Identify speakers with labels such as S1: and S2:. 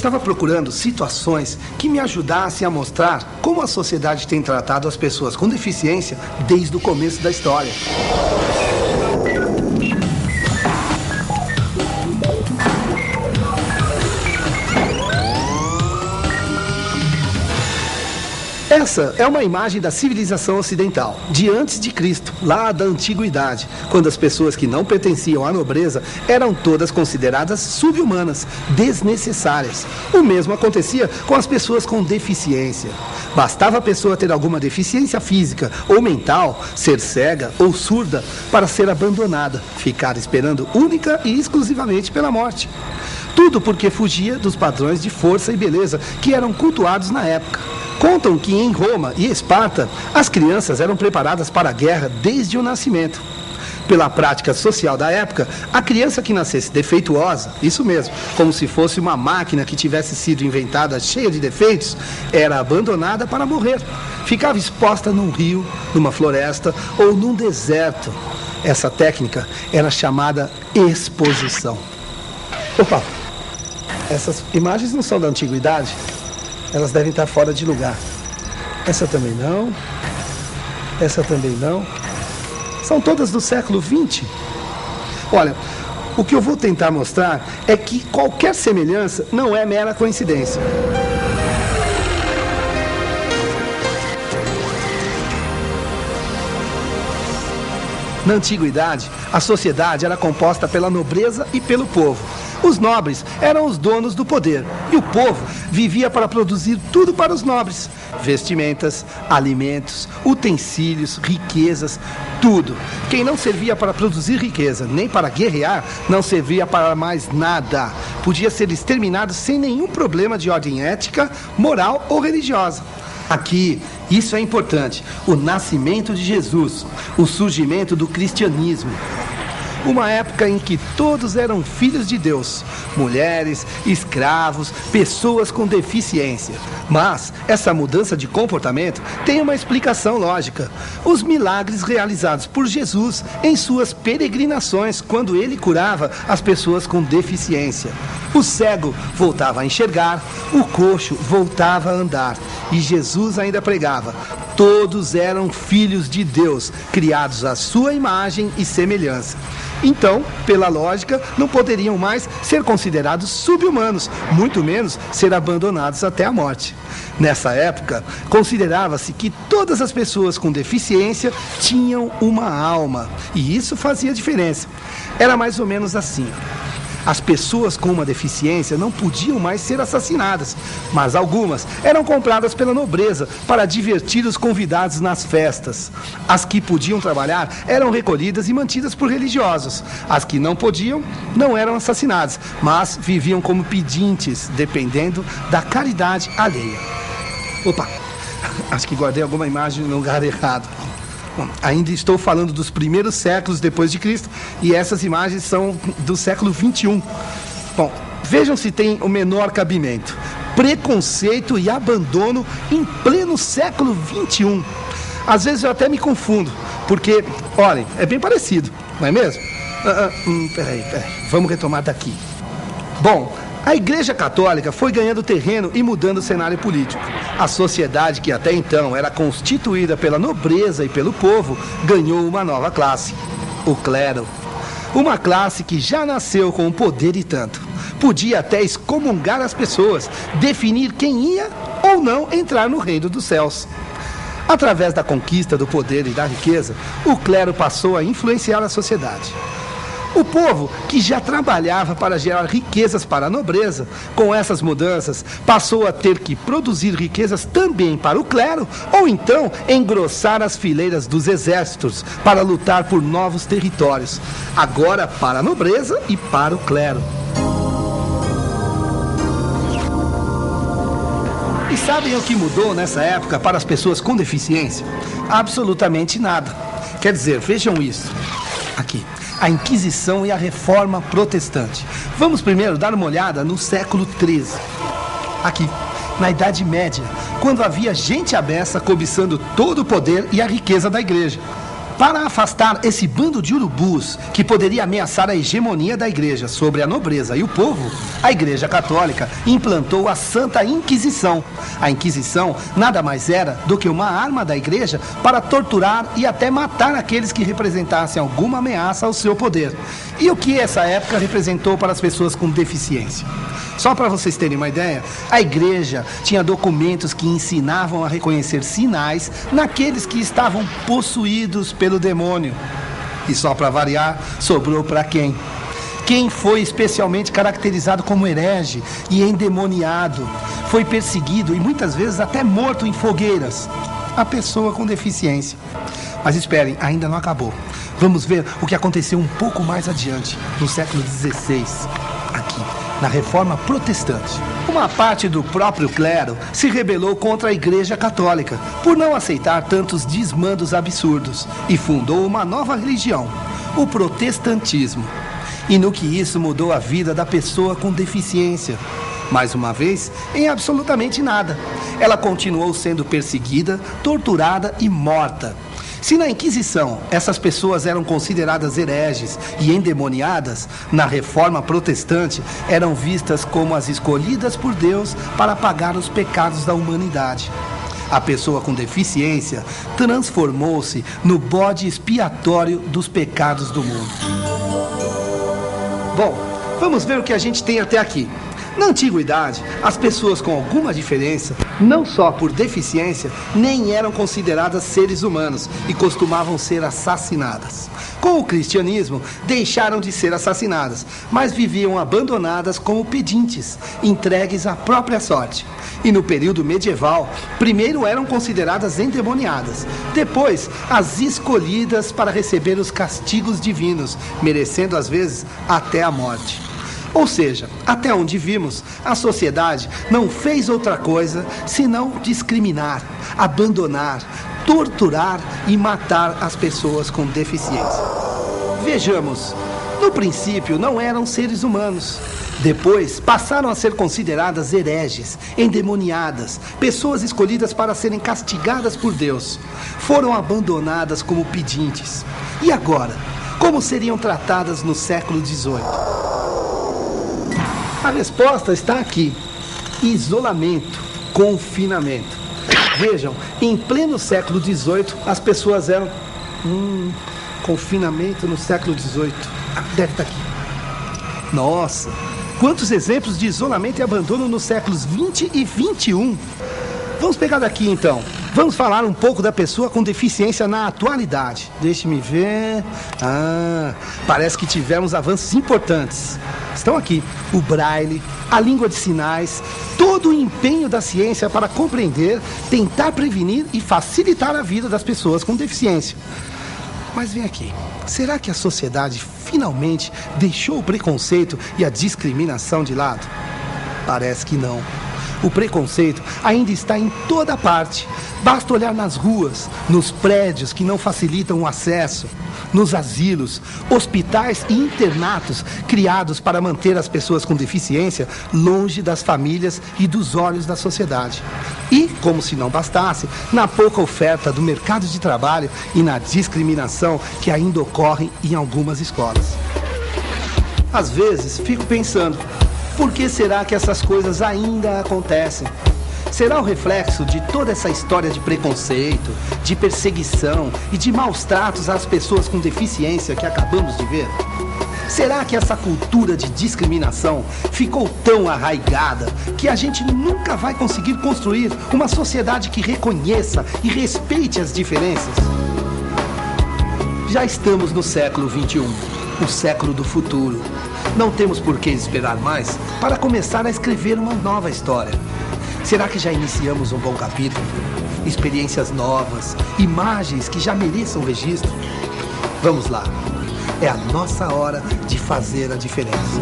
S1: estava procurando situações que me ajudassem a mostrar como a sociedade tem tratado as pessoas com deficiência desde o começo da história. Essa é uma imagem da civilização ocidental, de antes de Cristo, lá da antiguidade, quando as pessoas que não pertenciam à nobreza eram todas consideradas sub-humanas, desnecessárias. O mesmo acontecia com as pessoas com deficiência. Bastava a pessoa ter alguma deficiência física ou mental, ser cega ou surda, para ser abandonada, ficar esperando única e exclusivamente pela morte. Tudo porque fugia dos padrões de força e beleza que eram cultuados na época. Contam que em Roma e Esparta, as crianças eram preparadas para a guerra desde o nascimento. Pela prática social da época, a criança que nascesse defeituosa, isso mesmo, como se fosse uma máquina que tivesse sido inventada cheia de defeitos, era abandonada para morrer. Ficava exposta num rio, numa floresta ou num deserto. Essa técnica era chamada exposição. Opa, essas imagens não são da antiguidade? Elas devem estar fora de lugar. Essa também não. Essa também não. São todas do século XX. Olha, o que eu vou tentar mostrar é que qualquer semelhança não é mera coincidência. Na antiguidade, a sociedade era composta pela nobreza e pelo povo. Os nobres eram os donos do poder e o povo vivia para produzir tudo para os nobres: vestimentas, alimentos, utensílios, riquezas, tudo. Quem não servia para produzir riqueza, nem para guerrear, não servia para mais nada. Podia ser exterminado sem nenhum problema de ordem ética, moral ou religiosa. Aqui, isso é importante: o nascimento de Jesus, o surgimento do cristianismo. Uma época em que todos eram filhos de Deus, mulheres, escravos, pessoas com deficiência. Mas essa mudança de comportamento tem uma explicação lógica: os milagres realizados por Jesus em suas peregrinações, quando ele curava as pessoas com deficiência. O cego voltava a enxergar, o coxo voltava a andar. E Jesus ainda pregava: todos eram filhos de Deus, criados à sua imagem e semelhança. Então, pela lógica, não poderiam mais ser considerados sub-humanos, muito menos ser abandonados até a morte. Nessa época, considerava-se que todas as pessoas com deficiência tinham uma alma, e isso fazia diferença. Era mais ou menos assim: as pessoas com uma deficiência não podiam mais ser assassinadas, mas algumas eram compradas pela nobreza para divertir os convidados nas festas. As que podiam trabalhar eram recolhidas e mantidas por religiosos. As que não podiam não eram assassinadas, mas viviam como pedintes, dependendo da caridade alheia. Opa, acho que guardei alguma imagem no lugar errado. Bom, ainda estou falando dos primeiros séculos depois de Cristo e essas imagens são do século XXI. Bom, vejam se tem o menor cabimento: preconceito e abandono em pleno século XXI. Às vezes eu até me confundo, porque, olhem, é bem parecido, não é mesmo? Peraí, vamos retomar daqui. Bom, a Igreja Católica foi ganhando terreno e mudando o cenário político. A sociedade, que até então era constituída pela nobreza e pelo povo, ganhou uma nova classe: o clero. Uma classe que já nasceu com poder e tanto. Podia até excomungar as pessoas, definir quem ia ou não entrar no reino dos céus. Através da conquista do poder e da riqueza, o clero passou a influenciar a sociedade. O povo, que já trabalhava para gerar riquezas para a nobreza, com essas mudanças, passou a ter que produzir riquezas também para o clero, ou então engrossar as fileiras dos exércitos para lutar por novos territórios, agora para a nobreza e para o clero. E sabem o que mudou nessa época para as pessoas com deficiência? Absolutamente nada. Quer dizer, vejam isso. Aqui: a Inquisição e a Reforma Protestante. Vamos primeiro dar uma olhada no século XIII. Aqui, na Idade Média, quando havia gente à beça cobiçando todo o poder e a riqueza da igreja. Para afastar esse bando de urubus que poderia ameaçar a hegemonia da igreja sobre a nobreza e o povo, a Igreja Católica implantou a Santa Inquisição. A Inquisição nada mais era do que uma arma da igreja para torturar e até matar aqueles que representassem alguma ameaça ao seu poder. E o que essa época representou para as pessoas com deficiência? Só para vocês terem uma ideia, a igreja tinha documentos que ensinavam a reconhecer sinais naqueles que estavam possuídos pelo demônio. E só para variar, sobrou para quem? Quem foi especialmente caracterizado como herege e endemoniado, foi perseguido e muitas vezes até morto em fogueiras? A pessoa com deficiência. Mas esperem, ainda não acabou. Vamos ver o que aconteceu um pouco mais adiante, no século XVI, aqui, na Reforma Protestante. Uma parte do próprio clero se rebelou contra a Igreja Católica por não aceitar tantos desmandos absurdos e fundou uma nova religião, o protestantismo. E no que isso mudou a vida da pessoa com deficiência? Mais uma vez, em absolutamente nada. Ela continuou sendo perseguida, torturada e morta. Se na Inquisição essas pessoas eram consideradas hereges e endemoniadas, na Reforma Protestante eram vistas como as escolhidas por Deus para pagar os pecados da humanidade. A pessoa com deficiência transformou-se no bode expiatório dos pecados do mundo. Bom, vamos ver o que a gente tem até aqui. Na antiguidade, as pessoas com alguma diferença, não só por deficiência, nem eram consideradas seres humanos e costumavam ser assassinadas. Com o cristianismo, deixaram de ser assassinadas, mas viviam abandonadas como pedintes, entregues à própria sorte. E no período medieval, primeiro eram consideradas endemoniadas, depois as escolhidas para receber os castigos divinos, merecendo às vezes até a morte. Ou seja, até onde vimos, a sociedade não fez outra coisa senão discriminar, abandonar, torturar e matar as pessoas com deficiência. Vejamos, no princípio não eram seres humanos. Depois passaram a ser consideradas hereges, endemoniadas, pessoas escolhidas para serem castigadas por Deus. Foram abandonadas como pedintes. E agora, como seriam tratadas no século XVIII? A resposta está aqui: isolamento, confinamento. Vejam, em pleno século XVIII, as pessoas eram... confinamento no século XVIII. Deve estar aqui. Nossa, quantos exemplos de isolamento e abandono nos séculos XX e XXI. Vamos pegar daqui então. Vamos falar um pouco da pessoa com deficiência na atualidade. Deixe-me ver... parece que tivemos avanços importantes. Estão aqui o braille, a língua de sinais, todo o empenho da ciência para compreender, tentar prevenir e facilitar a vida das pessoas com deficiência. Mas vem aqui, será que a sociedade finalmente deixou o preconceito e a discriminação de lado? Parece que não. O preconceito ainda está em toda parte. Basta olhar nas ruas, nos prédios que não facilitam o acesso, nos asilos, hospitais e internatos criados para manter as pessoas com deficiência longe das famílias e dos olhos da sociedade. E, como se não bastasse, na pouca oferta do mercado de trabalho e na discriminação que ainda ocorre em algumas escolas. Às vezes, fico pensando, por que será que essas coisas ainda acontecem? Será o reflexo de toda essa história de preconceito, de perseguição e de maus tratos às pessoas com deficiência que acabamos de ver? Será que essa cultura de discriminação ficou tão arraigada que a gente nunca vai conseguir construir uma sociedade que reconheça e respeite as diferenças? Já estamos no século XXI, o século do futuro. Não temos por que esperar mais para começar a escrever uma nova história. Será que já iniciamos um bom capítulo? Experiências novas, imagens que já mereçam registro? Vamos lá, é a nossa hora de fazer a diferença.